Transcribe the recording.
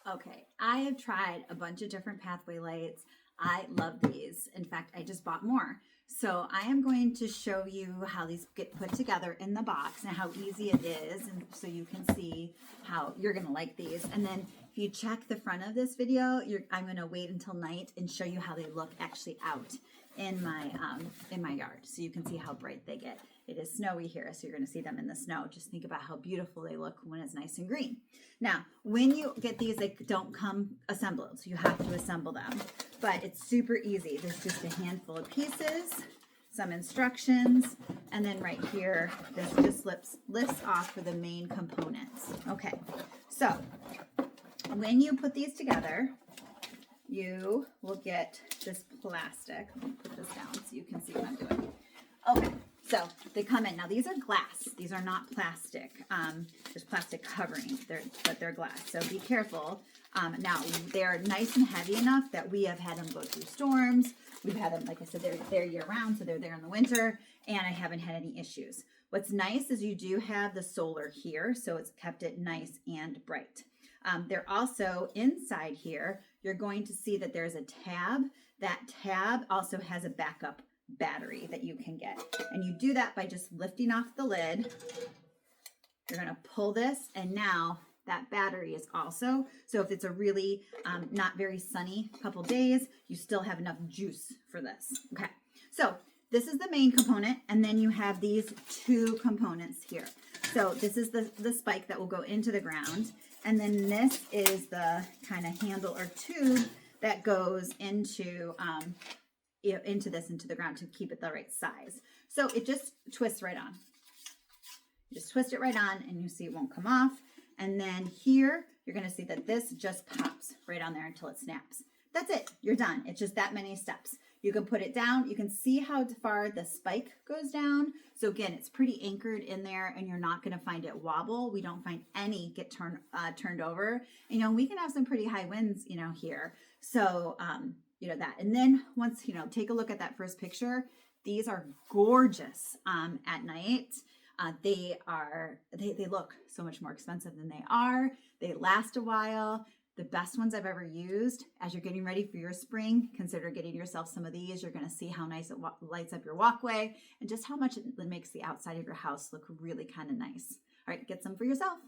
Okay, I have tried a bunch of different pathway lights. I love these. In fact, I just bought more. So I am going to show you how these get put together in the box and how easy it is, and so you can see how you're going to like these. And then if you check the front of this video, I'm going to wait until night and show you how they look actually out in my yard, so you can see how bright they get. It is snowy here, so you're going to see them in the snow. Just think about how beautiful they look when it's nice and green. Now, when you get these, they don't come assembled, so you have to assemble them. But it's super easy. There's just a handful of pieces, some instructions, and then right here, this just lifts off for the main components. Okay, so when you put these together, you will get this plastic. Let me put this down so you can see what I'm doing. Okay, so they come in. Now, these are glass. These are not plastic. There's plastic covering, but they're glass. So be careful. Now, they're nice and heavy enough that we have had them go through storms. We've had them, like I said, they're year-round, so they're there in the winter, and I haven't had any issues. What's nice is you do have the solar here, so it's kept it nice and bright. They're also inside here. You're going to see that there's a tab. That tab also has a backup battery that you can get. And you do that by just lifting off the lid. You're going to pull this, and now that battery is also, so if it's a really not very sunny couple days, you still have enough juice for this. Okay, so this is the main component, and then you have these two components here. So this is the spike that will go into the ground, and then this is the kind of handle or tube that goes into the ground to keep it the right size. So it just twists right on. You just twist it right on, and you see it won't come off. And then here, you're going to see that this just pops right on there until it snaps. That's it. You're done. It's just that many steps. You can put it down. You can see how far the spike goes down. So again, it's pretty anchored in there, and you're not going to find it wobble. We don't find any get turned over. We can have some pretty high winds, here. So, that. And then once, take a look at that first picture. These are gorgeous at night. They look so much more expensive than they are. They last a while. The best ones I've ever used. As you're getting ready for your spring, consider getting yourself some of these. You're going to see how nice it lights up your walkway and just how much it makes the outside of your house look really kind of nice. All right, get some for yourself.